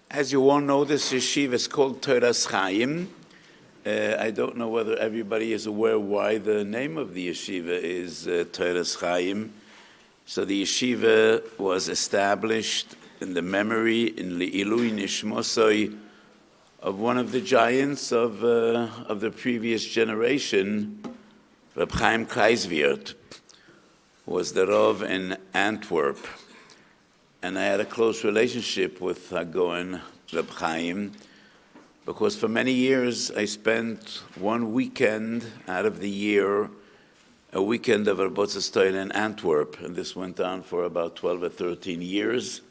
As you all know, this yeshiva is called Toras Chaim. I don't know whether everybody is aware why the name of the yeshiva is Toras Chaim. So the yeshiva was established in the memory, in Le'ilui Nishmosoi, of one of the giants of the previous generation, Reb Chaim Kreiswirt, who was the Rav in Antwerp. And I had a close relationship with Hagoen Reb Chaim, because for many years I spent one weekend out of the year, a weekend of Rabbotzes Toil in Antwerp, and this went on for about 12 or 13 years.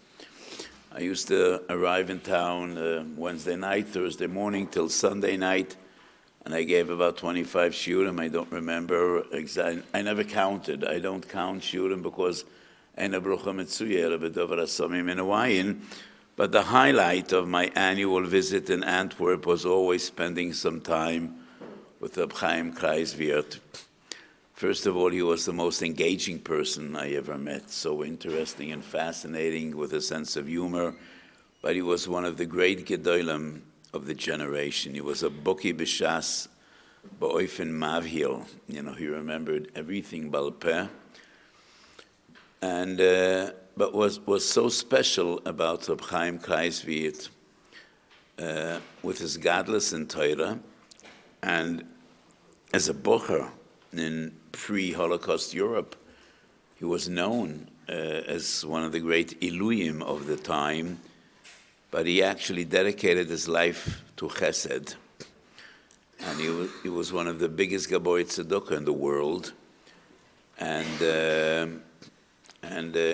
I used to arrive in town Wednesday night, Thursday morning till Sunday night, and I gave about 25 shiurim. I don't remember exactly. I never counted. I don't count shiurim because but the highlight of my annual visit in Antwerp was always spending some time with Reb Chaim Kreiswirt. First of all, he was the most engaging person I ever met, so interesting and fascinating with a sense of humor, but he was one of the great gedolim of the generation. He was a buki b'shas, ba'oifen mavhil. He remembered everything bal peh. And but was so special about Reb Chaim Kreiswirt with his gadlus in Torah, and as a bocher in pre-Holocaust Europe, he was known as one of the great iluyim of the time, but he actually dedicated his life to chesed, and he was one of the biggest gaboy tzedakah in the world, and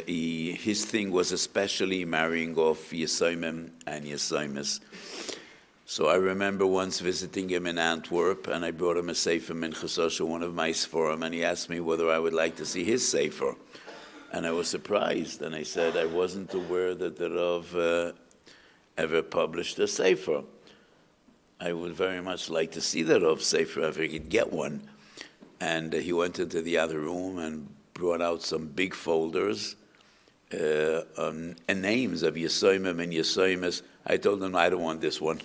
his thing was especially marrying off Yesoimim and Yesoimis. So I remember once visiting him in Antwerp, and I brought him a sefer Minchas, one of my sforim, and he asked me whether I would like to see his sefer. And I was surprised, and I said I wasn't aware that the Rav ever published a sefer. I would very much like to see the Rav sefer if I could get one. And he went into the other room and brought out some big folders and names of Yesoimim and Yesoimis. I told him, I don't want this one.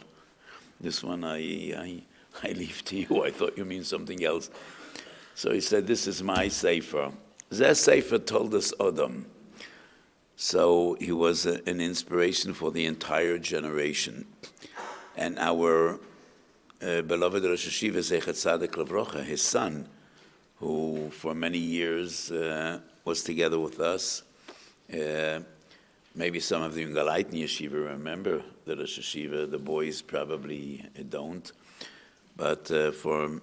This one I leave to you. I thought you mean something else. So he said, this is my sefer. Zeh sefer told us Adam. So he was an inspiration for the entire generation. And our beloved Rosh Hashiva Zechat Tzaddik Levrocha, his son, who for many years was together with us. Maybe some of the Yungalaiten Yeshiva remember the Rosh Hashiva. The boys probably don't. But for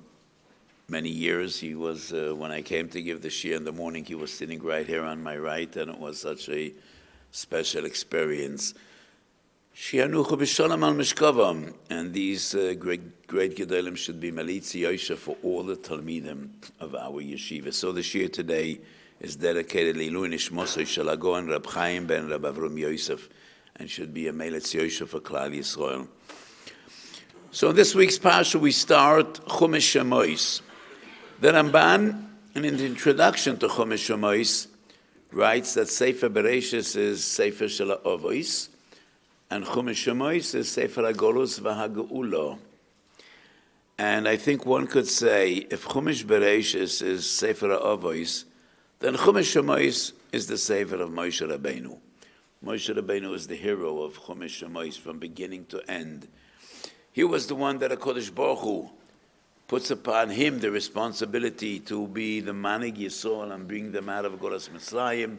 many years, he was, when I came to give the shiur in the morning, he was sitting right here on my right, and it was such a special experience. Shianuchu b'shalom al mishkavam, and these great gedolim should be malitzi yosha for all the talmidim of our yeshiva. So the shiur today is dedicated Le'ilui Nishmosoi shel Hagoen Reb Chaim ben Reb Avram Yosef, and should be a meletz yosha for Klal Yisrael. So in this week's parsha we start Chumash Shemois. The Ramban, in the introduction to Chumash Shemois, writes that Sefer Bereshis is Sefer shel Avos, and Chumash Shemois is Sefer HaGolus v'HaGeula. And I think one could say, if Chumash Bereshis is Sefer HaAvos, then Chumash Shemois is the Sefer of Moshe Rabbeinu. Moshe Rabbeinu is the hero of Chumash Shemois from beginning to end. He was the one that HaKadosh Baruch Hu puts upon him the responsibility to be the Manig Yisrael and bring them out of Golas Mitzrayim,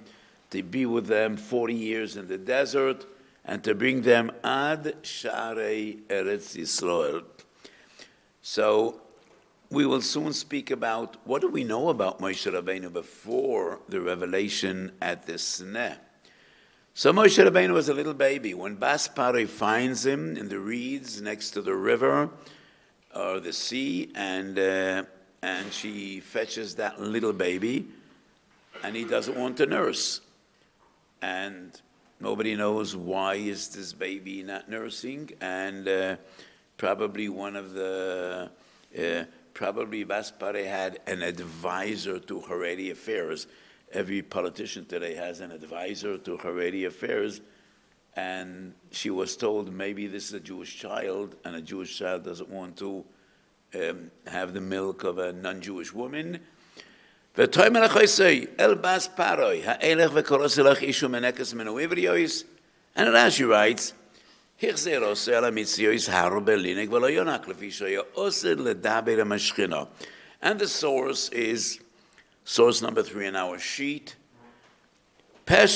to be with them 40 years in the desert, and to bring them ad Sharei Eretz Yisrael. So we will soon speak about what do we know about Moshe Rabbeinu before the revelation at the Sneh. So Moshe Rabbeinu was a little baby. When Bas Paroi finds him in the reeds next to the river or the sea, and she fetches that little baby, and he doesn't want to nurse. And nobody knows why is this baby not nursing, and probably one of the probably Bas Paroi had an advisor to Haredi affairs. Every politician today has an advisor to Haredi affairs, and she was told maybe this is a Jewish child, and a Jewish child doesn't want to have the milk of a non-Jewish woman. And Rashi writes, and the source is source number 3 in our sheet. And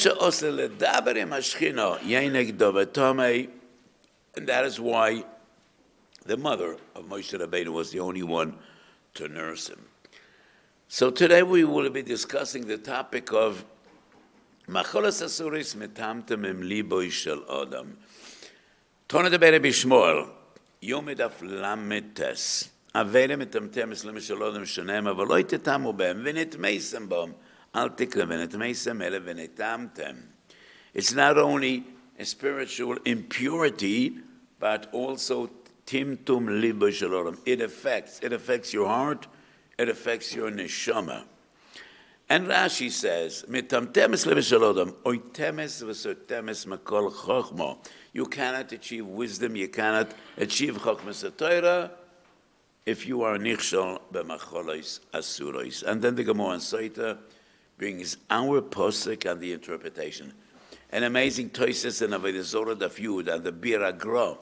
that is why the mother of Moshe Rabbeinu was the only one to nurse him. So today we will be discussing the topic of Macholas Asuris Metamtem Im Liboy Shel Adam. Tona de Bere Bishmol, Yomedaf Lametes, Avere Metamtem Islam Shel Adam Shanem, Avaloi Tetamu Bem, Venet Meisem Bom, Al Tikra Venet Meisem Ele Venetamtem. It's not only a spiritual impurity, but also Timtum Liboy Shel Adam. It affects your heart, it affects your neshama. And Rashi says, "Mitamtemes levishalodam, oitemes v'sotemes makol chochma." You cannot achieve wisdom, you cannot achieve chochmas Torah if you are nichshol b'macholos asuros. And then the Gemara and Soita brings our posuk and the interpretation. An amazing Toises and Avodah Zorah Daf Yud and the Bir Agra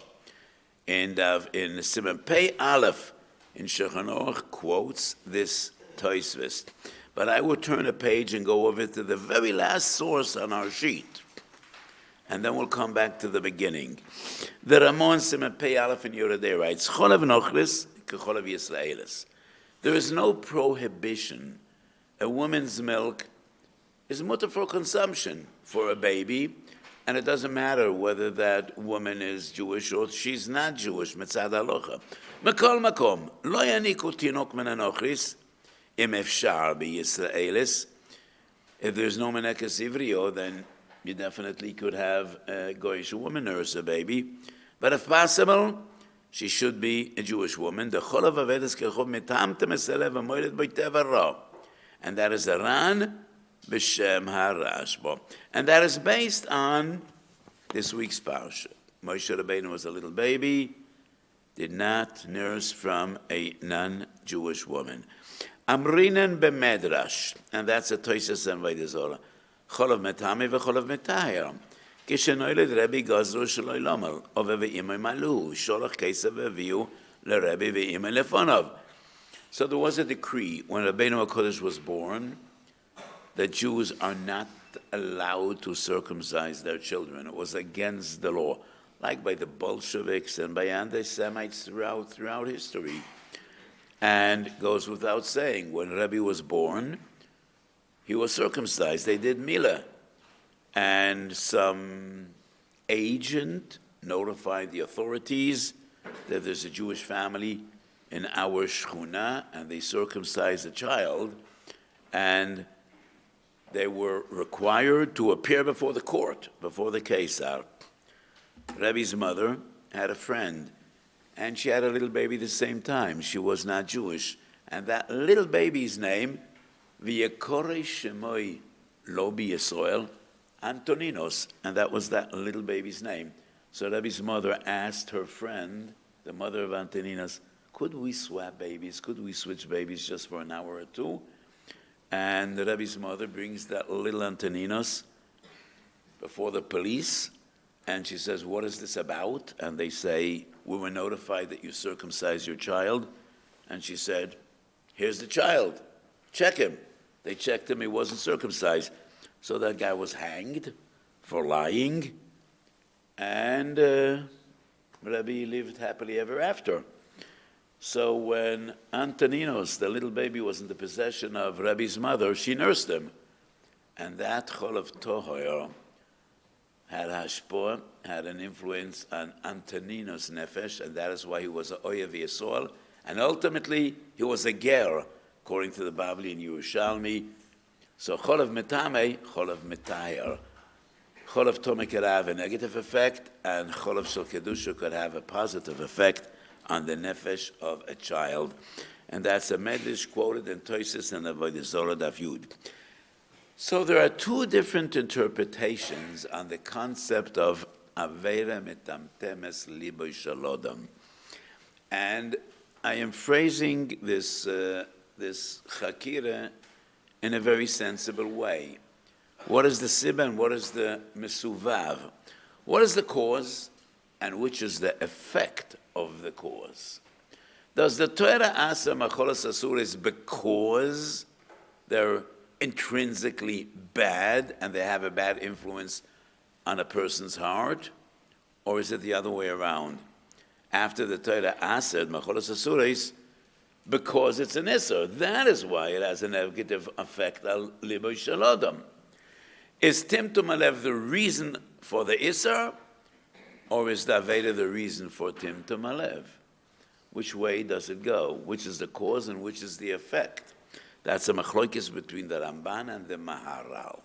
in Siman Pei Aleph in Shulchan Aruch quotes this Toisves. But I will turn a page and go over to the very last source on our sheet. And then we'll come back to the beginning. The Ramon Siman Pei Aleph in Yoredei writes, Cholev Nochlis, Kecholev Yisraelis. There is no prohibition. A woman's milk is mutter for consumption for a baby, and it doesn't matter whether that woman is Jewish or she's not Jewish, mitzad halacha. Mekol makom, lo yaniku tinok min hanochris, im efshar b'Yisraelis. If there's no menekes ivrio, then you definitely could have a Goyish woman nurse a baby. But if possible, she should be a Jewish woman. The cholav avedes kechov mitam temeselev amoylet boitev ra. And that is a ran b'shem harashbo. And that is based on this week's parsha. Moshe Rabbeinu was a little baby, did not nurse from a non-Jewish woman. Amrinen b'medrash, and that's a Toises and Avodah Zorah. Cholav metami v'cholav metahir. Kishenoiled Rebbe gazru shaloi lomel, ove ve'imay malu, sholach kesav v'viu l'Rebbe ve'imay lefonov. So there was a decree when Rabbeinu HaKodesh was born that Jews are not allowed to circumcise their children. It was against the law, like by the Bolsheviks and by anti-Semites throughout history. And it goes without saying, when Rebbe was born, he was circumcised. They did milah. And some agent notified the authorities that there's a Jewish family in our shchuna, and they circumcised a child, and they were required to appear before the court, before the Kesar. Rebbe's mother had a friend, and she had a little baby at the same time. She was not Jewish. And that little baby's name, V'yekore Shemoi Lo B'Yisrael, Antoninos, and that was that little baby's name. So Rebbe's mother asked her friend, the mother of Antoninos, could we swap babies? Could we switch babies just for an hour or two? And the Rebbe's mother brings that little Antoninos before the police, and she says, what is this about? And they say, we were notified that you circumcised your child. And she said, here's the child. Check him. They checked him. He wasn't circumcised. So that guy was hanged for lying. And Rebbe lived happily ever after. So when Antoninos, the little baby, was in the possession of Rebbe's mother, she nursed him. And that Cholav Tohoyer had hashpoah, had an influence on Antoninos' nefesh, and that is why he was a Oyev Yisrael. And ultimately, he was a ger, according to the Bavli and Yerushalmi. So Cholav Metame, Cholav Metayer. Cholav Tome could have a negative effect, and Cholav Shel Kedusha could have a positive effect on the nefesh of a child. And that's a medrash quoted in Toises and Avodah Zorah Daf Yud. So there are two different interpretations on the concept of Avera metamtemes libo shalodam. And I am phrasing this chakira in a very sensible way. What is the sibba and what is the mesuvav? What is the cause and which is the effect of the cause? Does the Torah asa macholas asuris because they're intrinsically bad and they have a bad influence on a person's heart? Or is it the other way around? After the Torah asa macholas asuris, because it's an isser, that is why it has a negative effect on libo shalodam. Is Timtum Alev the reason for the isser, or is the Aveda the reason for Timtum Alev? Which way does it go? Which is the cause and which is the effect? That's a machlokes between the Ramban and the Maharal.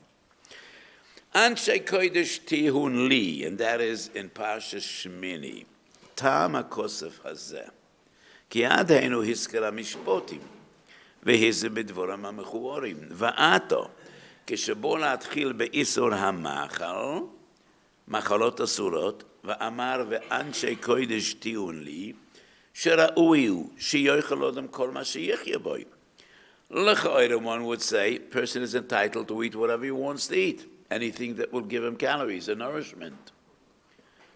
Anshe Kodesh Tihun Li, and that is in Parsha Shmini. Tam HaKosef Hazeh. Ki ad heinu hiskara mishpotim, vehize b'dvoram ha'mechuorim, va'ato, כשבוא להתחיל באיסור המאכל, מאכלות אסורות, ואמר ואנשי קודש תהיון לי, שראוי הוא שיאכל אדם כל מה שיחיה בו. לכאורה, one would say, person is entitled to eat whatever he wants to eat, anything that will give him calories and nourishment.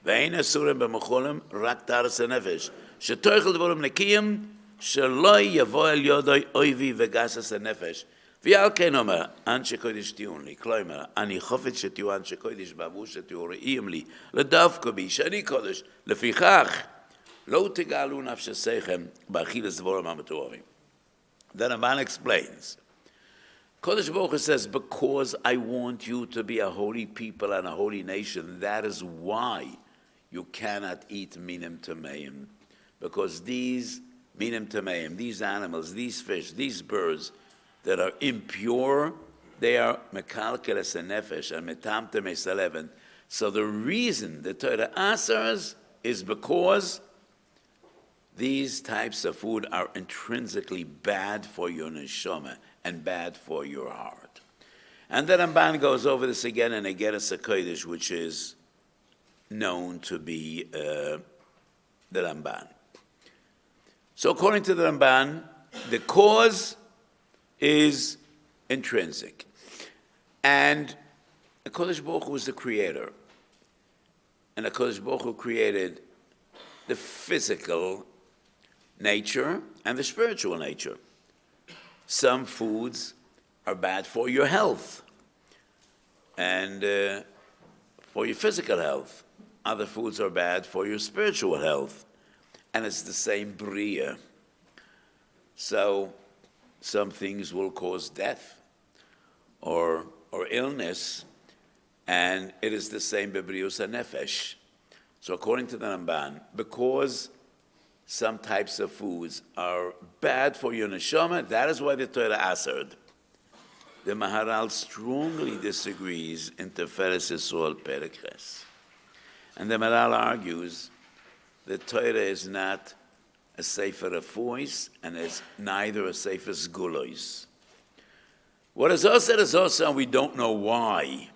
ואין אסורים במאכולים רק טהרת הנפש, שתאכל דברים נקיים, שלא יבוא אל ידי אויבי וגסס הנפש. ועל כן אומר, אנשי קודש תהיון לי, כלומר, אני חופץ שתהיו אנשי קודש בעבור שתהיו ראיים לי, לדווקא בי, שאני קודש, לפיכך, לא תגעלו נפשכם באכילת דבורים המטוהרים. Then a man explains, Kodesh Baruch Hu says, because I want you to be a holy people and a holy nation, that is why you cannot eat minim tameim. Because these minim tameim, these animals, these fish, these birds, that are impure, they are mekalkeles nefesh and metamtem esaleven. So the reason the Torah asers is because these types of food are intrinsically bad for your neshama and bad for your heart. And the Ramban goes over this again and again as a kodesh, which is known to be the Ramban. So according to the Ramban, the cause is intrinsic. And HaKadosh Baruch Hu is the creator. And HaKadosh Baruch Hu created the physical nature and the spiritual nature. Some foods are bad for your health and for your physical health. Other foods are bad for your spiritual health. And it's the same bria. So some things will cause death or illness, and it is the same bebrius hanefesh. So according to the Ramban, because some types of foods are bad for your neshama, that is why the Torah asered. The Maharal strongly disagrees in Teferes Yisrael Perek Ches. And the Maharal argues that Torah is not a sefer refuos, and it's neither a sefer sgulos. What is also, and we don't know why.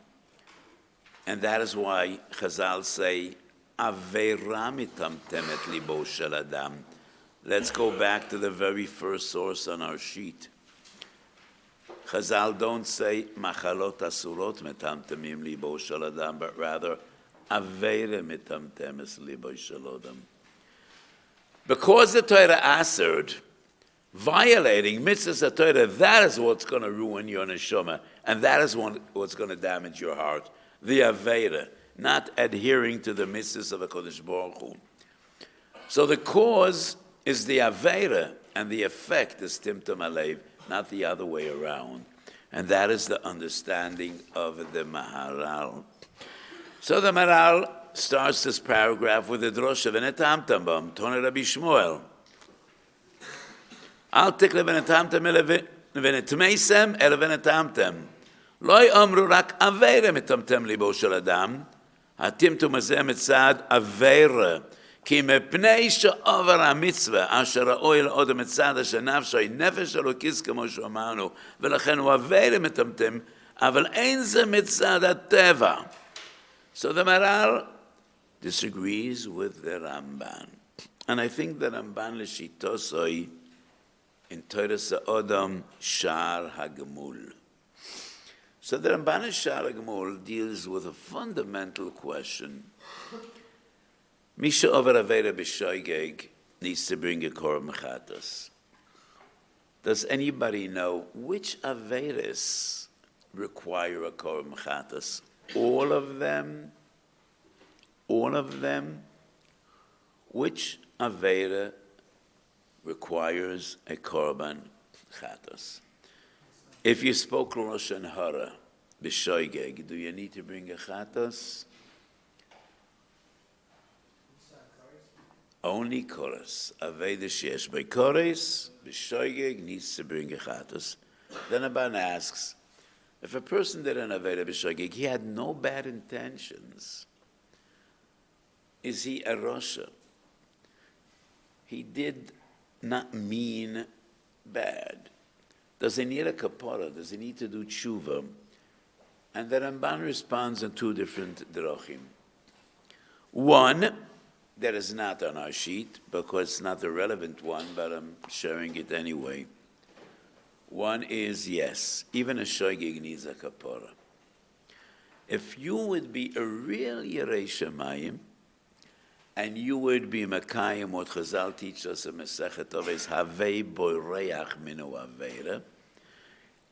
And that is why Chazal say, Aveira mitamtemet libo shel adam. Let's go back to the very first source on our sheet. Chazal don't say, Machalot asurot metamtemim libo shel adam, but rather, Aveira mitamtemes libo shel adam. Because the Torah asered, violating mitzvahs of Torah, that is what's going to ruin your neshama, and that is what's going to damage your heart. The Aveda, not adhering to the mitzvahs of the Kodesh Baruch Hu. So the cause is the Aveda, and the effect is Timtum Alev, not the other way around. And that is the understanding of the Maharal. So the Maharal starts this paragraph with the drosha v'netamtam bam Tone Rabbi Shmuel. Al tikle v'netamtam v'netmeisem el v'netamtam. Lo yomru rak avera metamtem libo shel adam. Hatimtum hazeh mitzad avera. Ki mepnei she'over hamitzvah asher ra'oi l'odem mitzad asher nafsho nefesh elokis kamo she'amanu v'lachen hu avera metamtem aval ein ze mitzad hateva. So the Maharal disagrees with the Ramban. And I think the Ramban l'shitosoi in Toras Ha'odam Shar HaGemul. So the Ramban in Shar HaGemul deals with a fundamental question. Misha over Avera B'Shoigeg needs to bring a Korban Chatas. Does anybody know which Averas require a Korban Chatas? All of them? All of them? Which Avera requires a Korban Chatas? If you spoke Lashon Hara B'Shoigeg, do you need to bring a Chatas? Only Koros. Aveda sheyesh by Koros, B'Shoigeg needs to bring a Chatas. Then Abban asks, if a person did an Aveda B'Shoigeg, he had no bad intentions. Is he a Rosha? He did not mean bad. Does he need a kapara? Does he need to do tshuva? And the Ramban responds in two different drachim. One, that is not on our sheet, because it's not the relevant one, but I'm sharing it anyway. One is, yes, even a shoigig needs a kapara. If you would be a real Yerei Shemayim, and you would be Mekayim, what Chazal teaches us in Masechet Avos, Havei boireach minu Aveira,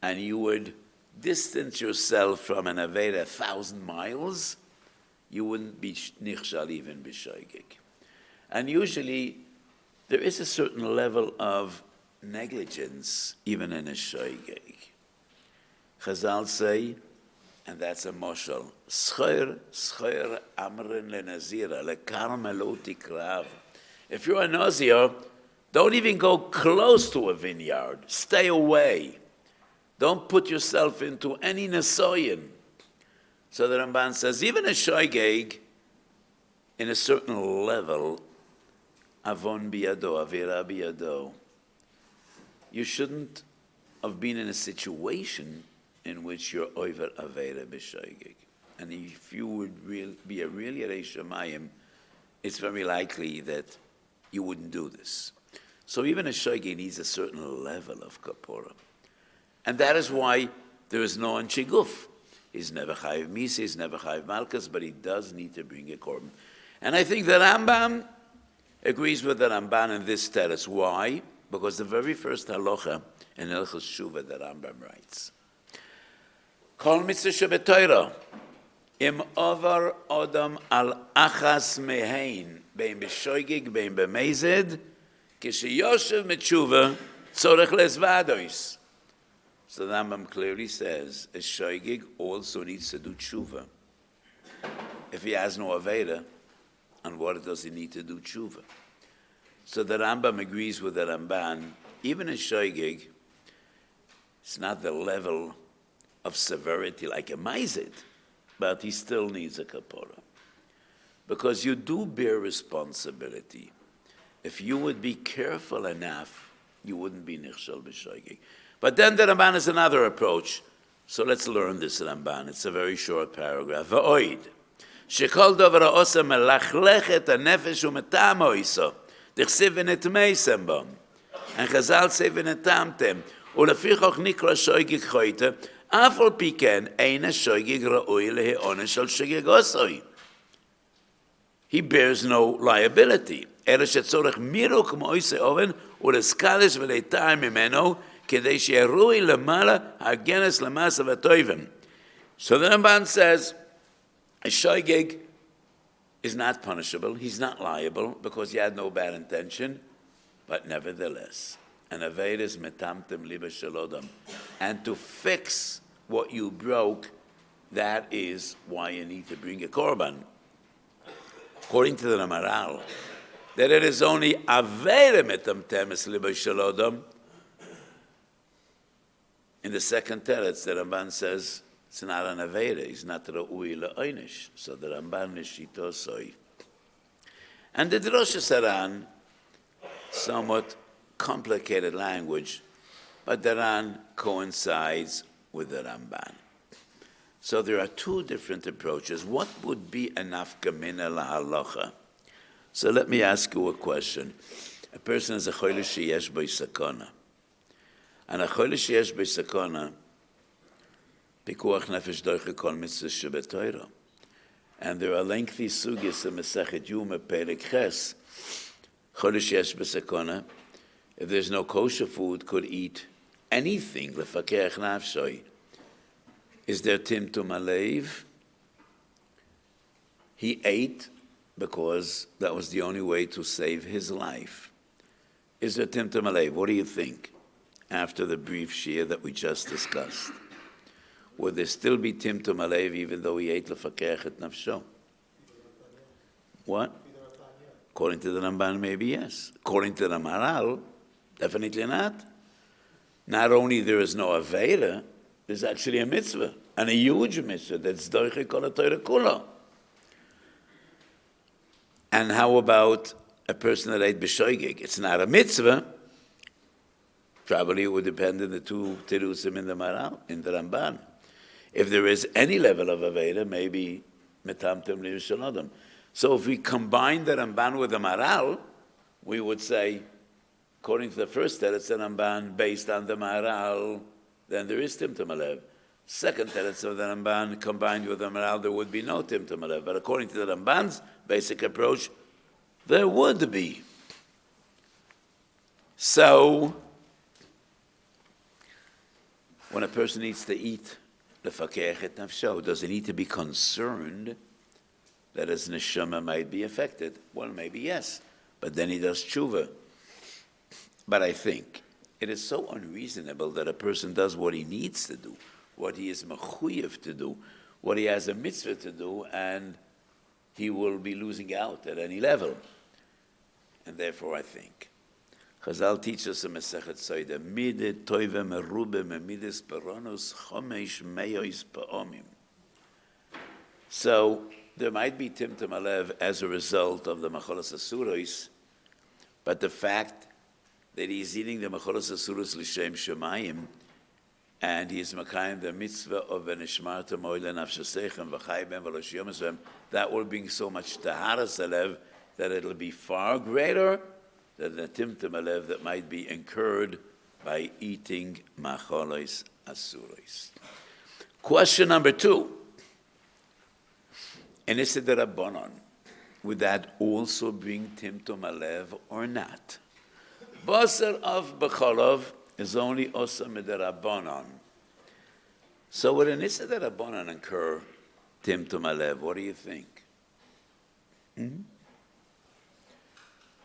and you would distance yourself from an Aveira 1,000 miles, you wouldn't be nichshal even b'shoigig. And usually, there is a certain level of negligence even in a shoigig. Chazal say, and that's a moshel, Schor amrin lenazira, lekarmeloti krav. If you're a nazir, don't even go close to a vineyard. Stay away. Don't put yourself into any nesoyin. So the Ramban says, even a shoigeg, in a certain level, avon biyado, avera biyado, you shouldn't have been in a situation in which you're over avera b'shoigeg. And if you would be a real Yerei Shemayim, it's very likely that you wouldn't do this. So even a shoigeg needs a certain level of kapora. And that is why there is no anshe guf. He's never chayiv misa, he's never chayiv malchus, but he does need to bring a korban. And I think the Rambam agrees with the Ramban in this status. Why? Because the very first halacha in Hilchos Shuvah, the Rambam writes, Kol mitzvah shebetoira, im over odam al achas mehein, bein b'shoigig, bein b'mezed, k'sheyoshev metshuva, tzorech lezvadois. So the Rambam clearly says, a shoigig also needs to do tshuva. If he has no aveda, on what does he need to do tshuva? So the Rambam agrees with the Ramban, even a shoigig, it's not the level of severity like a maizid, but he still needs a kapora. Because you do bear responsibility. If you would be careful enough, you wouldn't be nichshal b'shoigig. But then the Ramban is another approach. So let's learn this Ramban. It's a very short paragraph. V'oid, shekol dover ha'osa melachlechet ha'nefesh u'metam ha'isa, dichsev v'netmeisem bom. And Chazal say v'netamtem, u'lefichoch nikra shoigig choyte, אף על פי כן, אין השוגג ראוי להעונש על שוגגוסוי. He bears no liability. אלא שצורך מירו כמו עושה אובן, ולסקדש ולהיטר ממנו, כדי שיהיה ראוי למעלה, הגנס למעשה וטויבן. So the Ramban says, a shogeg is not punishable, he's not liable, because he had no bad intention, but nevertheless, and aved is metamtem liba shalodam. And to fix what you broke, that is why you need to bring a korban. According to the Maharal, that it is only aved metamtem liba shalodam. In the second teretz, the Ramban says it's not an aved, he's not ra'ui la'oinish. So the Ramban is shitosoi. And the Drosha Saran, somewhat complicated language, but the Ran coincides with the Ramban. So there are two different approaches. What would be a nafka mina lahalacha? So let me ask you a question. A person is a choyle sheyesh bo sakana. And a choyle sheyesh bo sakana, pikuach nefesh doiche kol mitzvah shebetoira. And there are lengthy sugis in Masechet Yuma Perek Ches. Choyle sheyesh bo sakana, if there's no kosher food, could eat anything, lefakeach nafshoi. Is there timtum alev? He ate because that was the only way to save his life. Is there timtum alev? What do you think after the brief shiur that we just discussed? Would there still be timtum alev even though he ate lefakeach et nafsho? What? According to the Ramban, maybe yes. According to the Maharal, definitely not. Not only there is no Aveda, there's actually a mitzvah, and a huge mitzvah, that's doiche kol ha-Torah kula. And how about a person that ate b'shoigig? It's not a mitzvah. Probably it would depend on the two terusim in the Maharal, in the Ramban. If there is any level of Aveda, maybe metamtem li'rishalodam. So if we combine the Ramban with the Maharal, we would say, according to the first teretz of the Ramban, based on the Maharal, then there is timtum alev. Second teretz of the Ramban, combined with the Maharal, there would be no timtum alev. But according to the Ramban's basic approach, there would be. So, when a person needs to eat lefakeach et nafsho, does he need to be concerned that his neshama might be affected? Well, maybe yes, but then he does tshuva. But I think it is so unreasonable that a person does what he needs to do, what he is mechuyev to do, what he has a mitzvah to do, and he will be losing out at any level. And therefore I think Chazal teach us in Masechet Soida, mide toive merube memides peronus chomesh meyois pa'omim. So there might be timtum alev as a result of the macholas asuros, but the fact that he's eating the macholas asuros l'shem shemayim, and he is makayim the mitzvah of v'nishmarta moile nafshasechem v'chai ben v'losh yomesvem, that will bring so much taharas alev that it'll be far greater than the timtum alev that might be incurred by eating macholos asuros. Question number 2. And is it the Rabbanon? Would that also bring timtum alev or not? Basar of B'cholov is only osa mid'Rabbanon. So would an issa d'Rabbanon incur timtum alev? What do you think?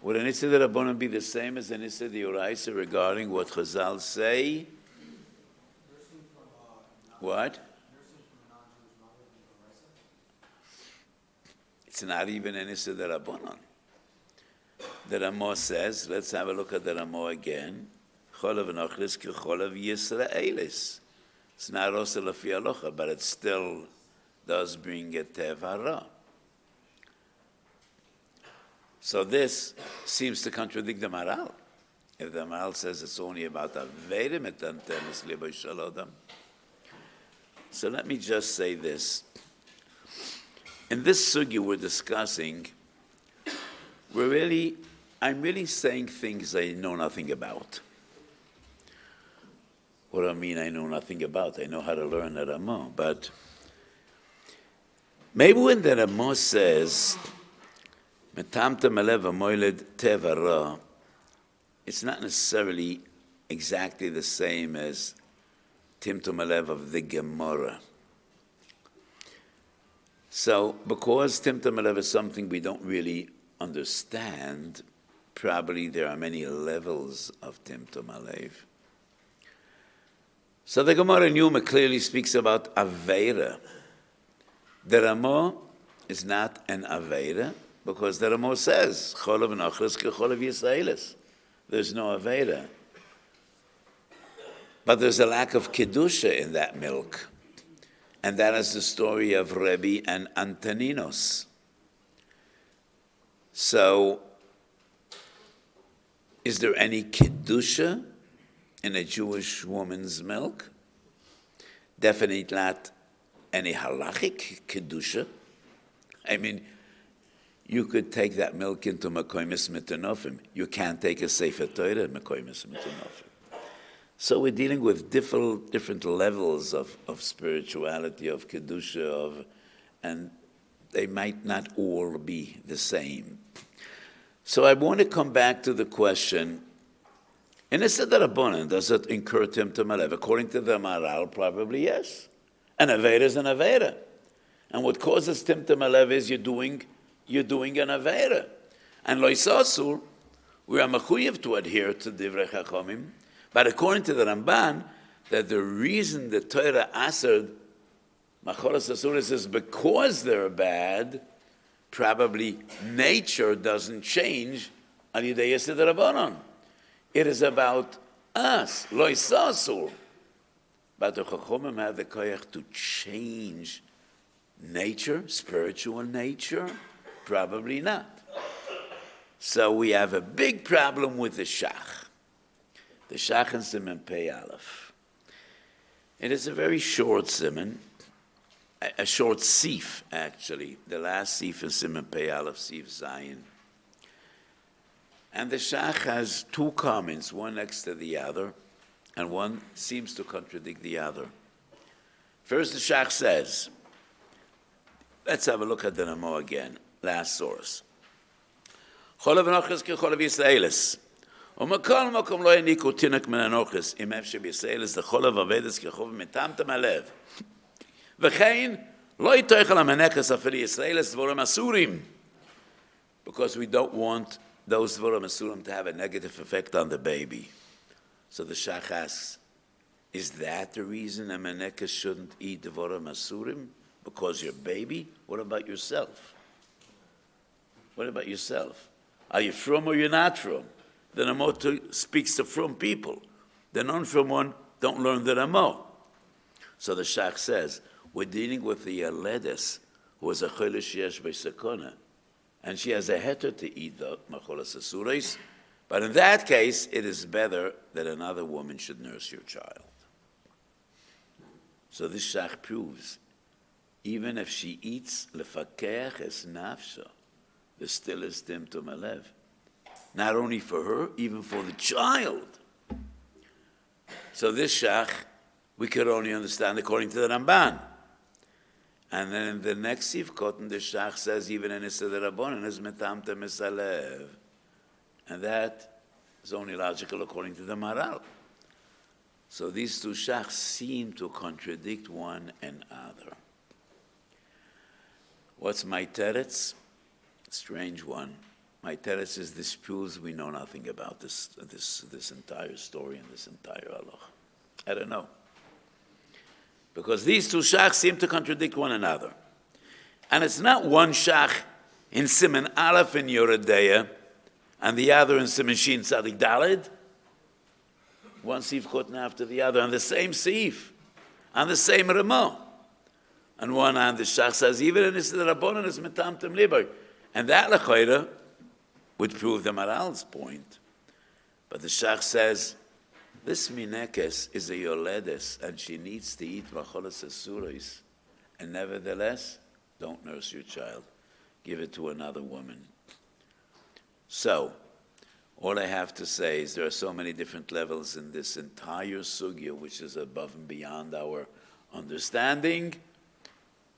Would an issa d'Rabbanon be the same as an issa d'Oraisa regarding what Chazal say? What? It's not even an issa d'Rabbanon. The Ramah says, let's have a look at the Ramah again. Cholav nochlis k'cholav Yisraelis. It's not also lafi alocha, but it still does bring a tevara. So this seems to contradict the Maharal. If the Maharal says it's only about a verim etantemis libo shalodam. So let me just say this. In this sugi we're discussing, I'm really saying things I know nothing about. What do I mean I know nothing about? I know how to learn the Ramah, but maybe when the Ramah says, Metamtem alev amoiled tevara, it's not necessarily exactly the same as Timtum alev of the Gemara. So, because Timtum alev is something we don't really understand, probably there are many levels of Timtum alev. So the Gemara in Yuma clearly speaks about Aveira. The Ramah is not an Aveira because the Ramah says, Cholav nachlas k'cholav Yisraelis. There's no Aveira. But there's a lack of Kedusha in that milk. And that is the story of Rebbe and Antoninos. So, is there any Kedusha in a Jewish woman's milk? Definitely not any halachic kedusha. I mean, you could take that milk into Mekoimis Mitanofim. You can't take a Sefer Torah in Mekoimis Mitanofim. So we're dealing with different levels of spirituality, of kedusha, and they might not all be the same. So I want to come back to the question, in a Sedarabonan, does it incur Timtum Alev? According to the Maral, probably yes. An Aveda is an Aveda. And what causes Timtum Alev is you're doing an Aveda. And Loisasur, we are mechuyev to adhere to Divrei Chachamim, but according to the Ramban, that the reason the Torah answered Machoras Asuris is because they're bad, probably nature doesn't change al yidei Yesed Rabbanon. It is about us, Loisasur. But the Chachamim have the koyach to change nature, spiritual nature, probably not. So we have a big problem with the Shach. The Shach and Siman Pei Aleph. It is a very short Siman, a short Sif, actually. The last Sif is Siman Pei Aleph, Sif Zayin. And the Shach has two comments, one next to the other, and one seems to contradict the other. First, the Shach says, let's have a look at the Namo again, last source. Cholav Nochas ke Cholav Yisraelis. ומכל מקום לא העניקו תינוק מן הנוחס, אם אפשר בישראל זה חולב עבדס כחוב מטמטם הלב. וכן, לא יתאכל המנכס אפילו ישראל דבורים אסורים, because we don't want those דבורים אסורים to have a negative effect on the baby. So the Shach asks, is that the reason a menekes shouldn't eat dvorim asurim? Because you're a baby? What about yourself? What about yourself? Are you from or you're not from? The Namo speaks to from people. The non-from one don't learn the Namo. So the Shach says, we're dealing with the Yaledes, who is a Cholesh Yesh B'Sakona, and she has a heter to eat the Macholas Asuris, but in that case, it is better that another woman should nurse your child. So this Shach proves, even if she eats Lefakech es Nafsha, there still is Timtum Alev. Not only for her, even for the child. So this Shach, we could only understand according to the Ramban. And then in the next Sivkot, the Shach says, even in Issa the Rabbanon, is metamtem misalev. And that is only logical according to the Maral. So these two Shachs seem to contradict one another. What's my teretz? Strange one. My teretz is this proves we know nothing about this entire story and this entire halach. I don't know. Because these two Shachs seem to contradict one another. And it's not one Shach in Siman Aleph in Yoredeya and the other in Siman Shin Tzadik Daled. One Sif Chotin after the other, on the same Sif, on the same Ramah. And one hand the Shach says, even in the Rabbanon is metamtem liber. And that L'chayra would prove the Maral's point. But the Shach says, this Minekes is a Yoledes, and she needs to eat Macholas Asuris, and nevertheless, don't nurse your child. Give it to another woman. So, all I have to say is there are so many different levels in this entire sugya, which is above and beyond our understanding,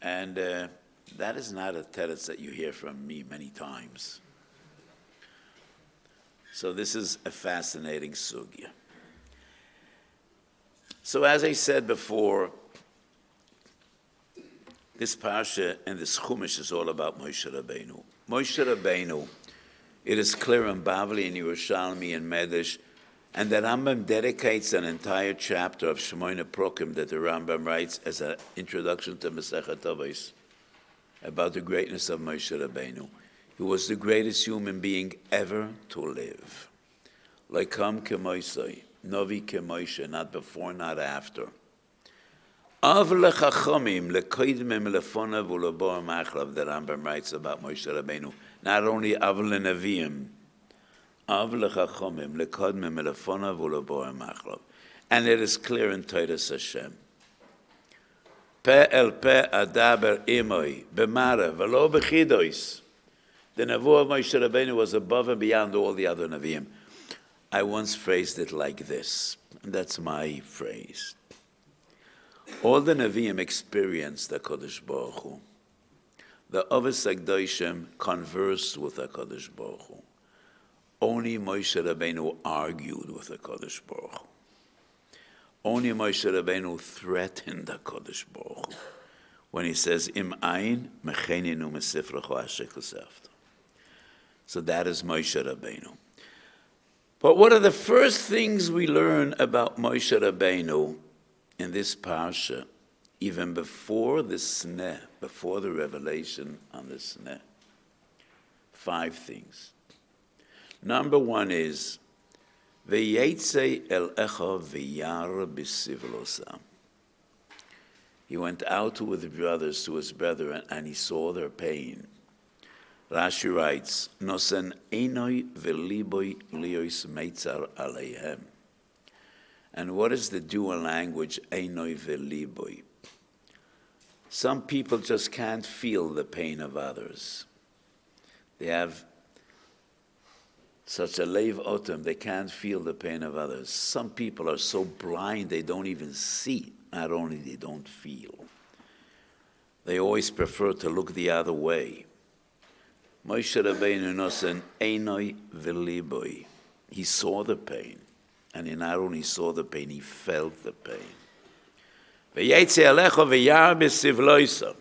and that is not a teretz that you hear from me many times. So this is a fascinating sugya. So as I said before, this parsha and this chumash is all about Moshe Rabbeinu. Moshe Rabbeinu, it is clear in Bavli and Yerushalmi and Medrash, and the Rambam dedicates an entire chapter of Shemoyne Prokim that the Rambam writes as an introduction to Masechet Avos about the greatness of Moshe Rabbeinu. He was the greatest human being ever to live. Laikam kemoisai, novi kemoishe, not before, not after. Av lechachomim, lekoidmim lefonav ulabor machlav, the Rambam writes about Moshe Rabbeinu. Not only av leneviim, av lechachomim, lekoidmim lefonav ulabor machlav. And it is clear in Torah Hashem. Pe el pe adaber imoi, b'mara, v'lo b'chidois. The Nevuah of Moshe Rabbeinu was above and beyond all the other Nevi'im. I once phrased it like this, and that's my phrase. All the Nevi'im experienced the HaKadosh Baruch Hu. The Avos HaKadoshim conversed with the HaKadosh Baruch Hu. Only Moshe Rabbeinu argued with the HaKadosh Baruch Hu. Only Moshe Rabbeinu threatened the HaKadosh Baruch Hu when he says, Im ayin mecheninu mesifrecho asher kusefta. So that is Moshe Rabbeinu. But what are the first things we learn about Moshe Rabbeinu in this parsha, even before the sneh, before the revelation on the sneh? 5 things. Number 1 is, V'yetze el echa v'yar b'sivlosam. He went out with the brothers, to his brethren, and he saw their pain. Rashi writes, Nosen einoi v'liboy liyos meitzar aleihem. And what is the dual language, einoi v'liboy? Some people just can't feel the pain of others. They have such a leiv otam, they can't feel the pain of others. Some people are so blind they don't even see, not only they don't feel. They always prefer to look the other way. Moshe Rabbeinu nosen einoi v'liboy. He saw the pain, and he not only saw the pain, he felt the pain. V'yetze alecho v'yar b'sivloisa.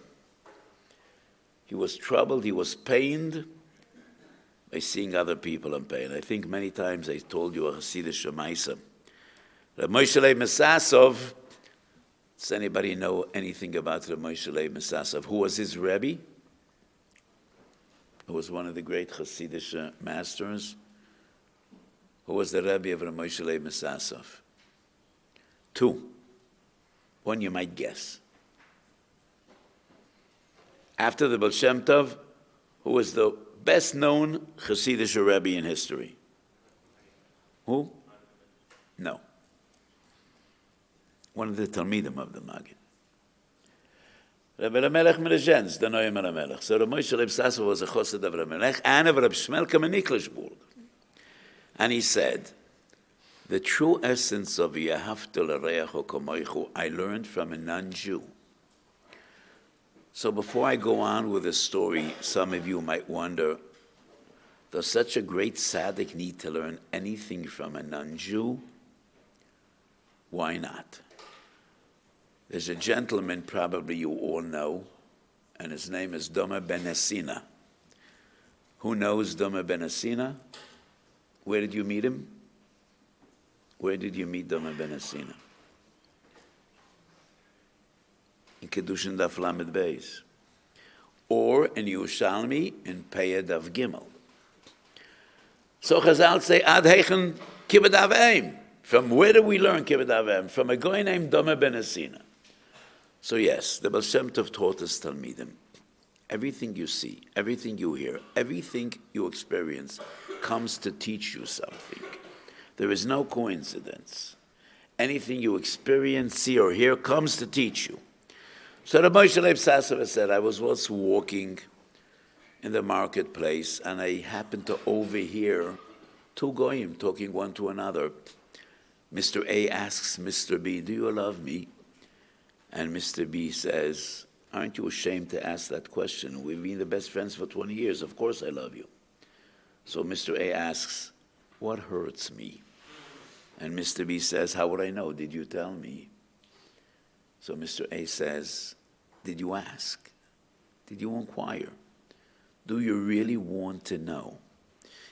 He was troubled, he was pained by seeing other people in pain. I think many times I told you a Hasidic Shemaisa. Rav Moshe Leib Mesasov, does anybody know anything about Rav Moshe Leib Mesasov? Who was his Rebbe? Who was one of the great Hasidic masters? Who was the Rebbe of Rav Moshe Leib Mesasov? 2. One you might guess. After the Baal Shem Tov, who was the best-known Hasidic Rebbe in history? Who? No. One of the Talmidim of the Maggid. Rebbe Lamelech Melezhenz, the Noam Lamelech. So Rav Moshe Leib Mesasov was a chassid of Rebbe Lamelech and of Rebbe Shmelka Meniklichburg. And he said, the true essence of Yehavta l'reacho kamoichu I learned from a non-Jew. So before I go on with the story, some of you might wonder, does such a great tzaddik need to learn anything from a non-Jew? Why not? There's a gentleman probably you all know, and his name is Doma ben Hassina. Who knows Doma ben Hassina? Where did you meet him? Where did you meet Doma ben Hassina? In Kedushin Daf Lamed Beis. Or in Yerushalmi in Peah Daf Gimel. So Chazal say, Ad Heichen Kibbud Av V'Em. From where do we learn Kibbud Av V'Em? From a guy named Doma ben Hassina. So yes, the Baal Shem Tov taught us Talmidim. Everything you see, everything you hear, everything you experience comes to teach you something. There is no coincidence. Anything you experience, see, or hear comes to teach you. So Rav Moshe Leib Mesasov said, I was once walking in the marketplace and I happened to overhear 2 goyim talking one to another. Mr. A asks Mr. B, do you love me? And Mr. B says, aren't you ashamed to ask that question? We've been the best friends for 20 years. Of course I love you. So Mr. A asks, what hurts me? And Mr. B says, how would I know? Did you tell me? So Mr. A says, did you ask? Did you inquire? Do you really want to know?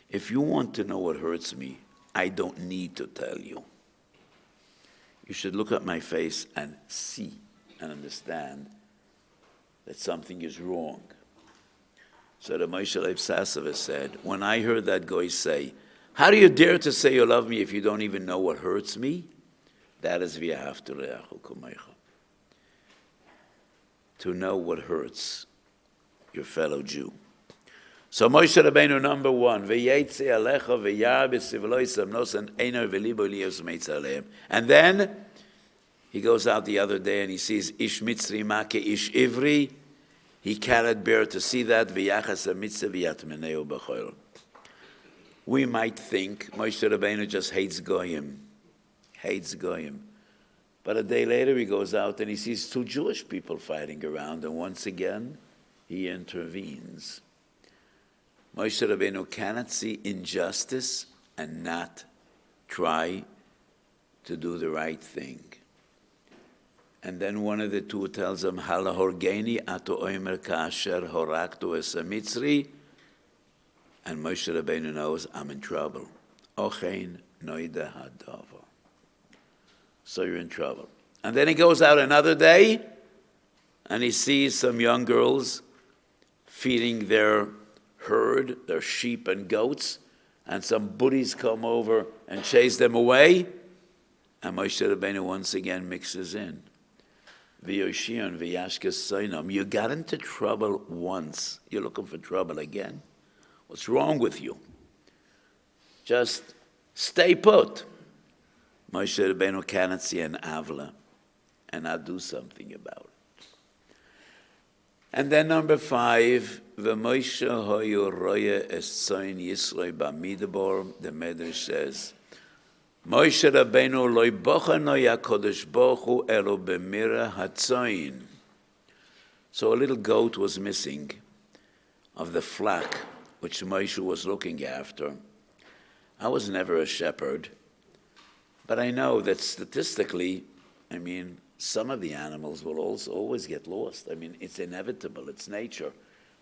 If you want to know what hurts me, I don't need to tell you. You should look at my face and see and understand that something is wrong. So the Moshe Leib Mesasov said, when I heard that guy say, how do you dare to say you love me if you don't even know what hurts me? That is Yehavta l'reacho kamoichu. To know what hurts your fellow Jew. So Moshe Rabbeinu, number 1, V'yetze alecha v'yar b'sivloisam nosen einor v'libo liyos meitzar aleim. And then, V'yetze alecha v'yar b'sivloisam nosen einor v'libo liyos meitzar aleim. And then, V'yetze alecha v'yar b'sivloisam nosen einor v'libo liyos meitzar aleim. And then, V'yetze alecha v'yar b'sivloisam nosen einor v'libo liyos meitzar aleim. And then, He goes out the other day and he sees Ish Mitzri Make Ish Ivri. He cannot bear to see that. V'yachas ha-mitzvah v'yatmeneu b'choil. We might think Moshe Rabbeinu just hates Goyim. But a day later he goes out and he sees two Jewish people fighting around, and once again he intervenes. Moshe Rabbeinu cannot see injustice and not try to do the right thing. And then one of the two tells him, Hala horgeni ato oimer kasher horaktu es mitzri. And Moshe Rabbeinu knows, I'm in trouble. Ochein noida hadava. So you're in trouble. And then he goes out another day, and he sees some young girls feeding their herd, their sheep and goats, and some bullies come over and chase them away. And Moshe Rabbeinu once again mixes in. You got into trouble once. You're looking for trouble again? What's wrong with you? Just stay put. Moshe Rabbeinu cannot see an avla and not do something about it. And then number 5, V'Moshe hoyu roya es tzoin Yisroi b'midbar. The Medrash says, Moshe Rabbeinu lo bochano HaKadosh Baruch Hu elo b'mira hatzoin. So a little goat was missing of the flock which Moshe was looking after. I was never a shepherd, but I know that statistically, some of the animals will also always get lost. It's inevitable, it's nature.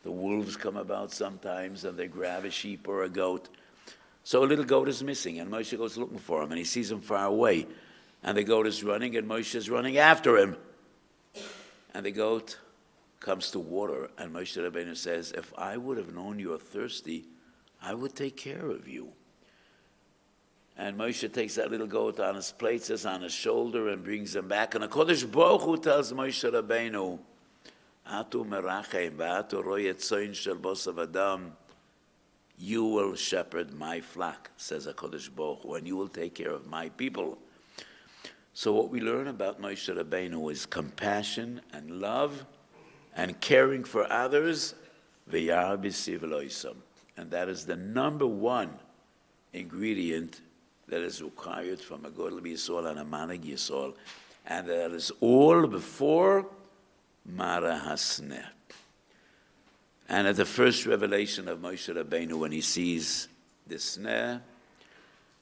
The wolves come about sometimes and they grab a sheep or a goat. So a little goat is missing, and Moshe goes looking for him, and he sees him far away. And the goat is running, and Moshe is running after him. And the goat comes to water, and Moshe Rabbeinu says, if I would have known you are thirsty, I would take care of you. And Moshe takes that little goat on his plates, on his shoulder, and brings him back. And HaKadosh Baruch Hu tells Moshe Rabbeinu, Atu merachem v'atu roye tzoin shel bosav adam. You will shepherd my flock, says HaKadosh Baruch Hu, and you will take care of my people. So what we learn about Moshe Rabbeinu is compassion and love and caring for others, v'yar b'siv loisam. And that is the number one ingredient that is required from a Godel Yisrael and a Manig Yisrael. And that is all before Mara Hasneh. And at the first revelation of Moshe Rabbeinu, when he sees the sneh,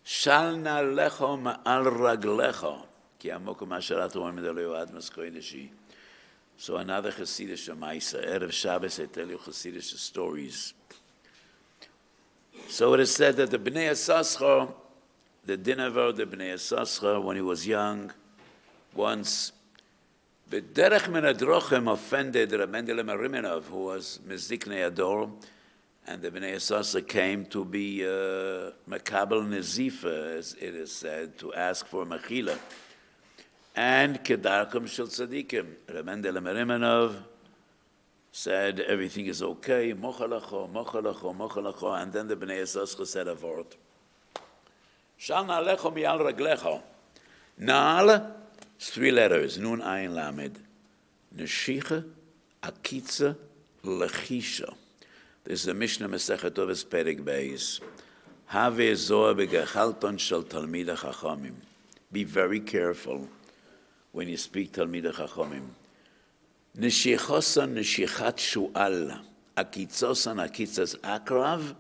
Shalna lecho ma'al raglecho, ki amokum asher atu omed Eloheinu ad maskodeshi. So another Hasidic Maisa, Erev Shabbos, I tell you Hasidic stories. So it is said that the Bnei HaSaschar, the Dinavar, the Bnei HaSaschar, when he was young, once B'derech min hadrochem offended Reb Mendele Mariminov, who was Mizdiknei Ador, and the Bnei HaSaschar came to be Makabel Nezifa, as it is said, to ask for Mechila. And Kedarkum Shel Tzadikim, Reb Mendele Mariminov said everything is okay, Mochalacho, Mochalacho, Mochalacho, and then the Bnei HaSaschar said a word. Shal na'alecho mi'al raglecho. Na'al, 3 letters, Nun Ayin Lamed. Neshicha, Akitza, Lechisha. This is the Mishnah Masechet Oves Perek Beis. Have zoah begechalton shel Talmidei Chachamim. Be very careful when you speak Talmidei Chachamim. Neshichosan neshichat shu'al. Akitzosan akitzas akrav.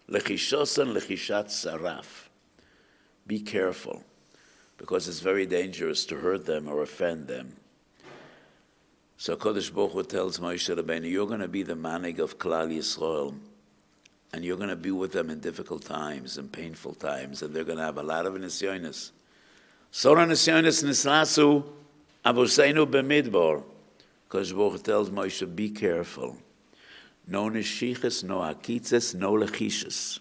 Lechishosan lechishat saraf. Be careful, because it's very dangerous to hurt them or offend them. So Kodesh Baruch Hu tells Moshe Rabbeinu, you're going to be the manig of Klal Yisrael, and you're going to be with them in difficult times and painful times, and they're going to have a lot of nisyonis. Sora nisyonis nislasu avuseinu b'midbar. Kodesh Baruch Hu tells Moshe, be careful. No neshiches, no akitzes, no lechishes.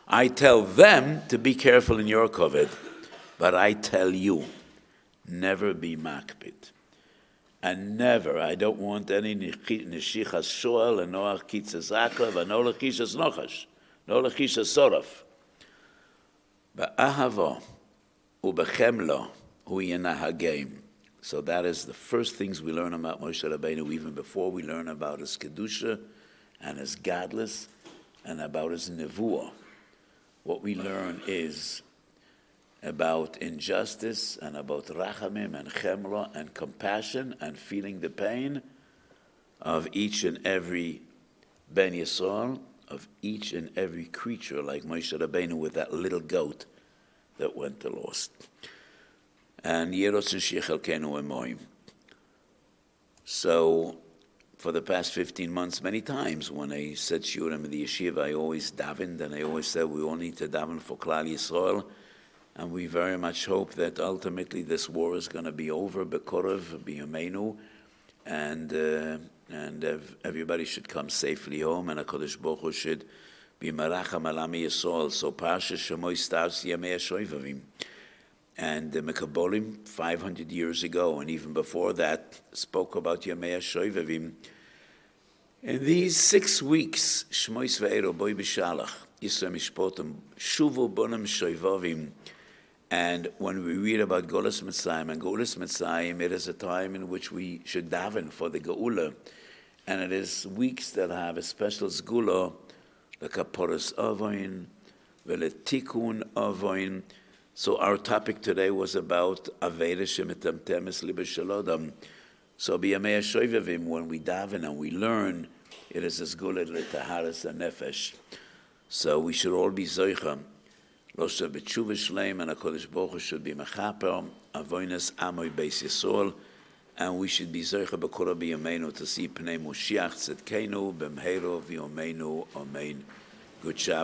I tell them to be careful in your kovid, but I tell you, never be makpid. And never, I don't want any neshichas shoel, and no akitzes akrav, and no lechishes nochash, no lechishes soraf. Ba'ahava, ubechemlo, hu yenahagem. So that is the first things we learn about Moshe Rabbeinu, even before we learn about his kedusha and his gadlus and about his nevuah. What we learn is about injustice and about rachamim and chemra and compassion and feeling the pain of each and every Ben Yisrael, of each and every creature, like Moshe Rabbeinu with that little goat that went to lost. And Yeros Shechelkenu Emoim. So, for the past 15 months, many times when I said Shiurim in the yeshiva, I always davened, and I always said we all need to daven for Klal Yisrael, and we very much hope that ultimately this war is going to be over, Bekorev, B'Yameinu, and everybody should come safely home, and HaKadosh Baruch Hu should be Maracham Al Ami Yisrael. So Parsha Shemoy Stars Yamei HaShoivavim. And the Mekabolim, 500 years ago, and even before that, spoke about Yamei HaShoivavim. In these 6 weeks, Shmois Ve'ero Boi B'Shalach, Yisrael Mishpotim, Shuvu Bonim Shoivavim. And when we read about Golas Mitzrayim and Golas Mitzrayim, it is a time in which we should daven for the Geula. And it is weeks that have a special Zgula, the Kaporos Avoin, Veletikun Avoin. So our topic today was about Aveda Shemitem Temes Liber Shalodam. So B'Yamei HaShoivavim, when we daven and we learn, it is a Zgula L'Taharas HaNefesh. So we should all be Zoicha. Losha b'tshuva shleim, and HaKadosh Baruch Hu should be mechaper, avoynes amoy beis Yisrael, and we should be zoicha b'kol b'yameinu to see pnei Moshiach tzedkeinu b'mheiro v'yomeinu amen. Good Shabbat.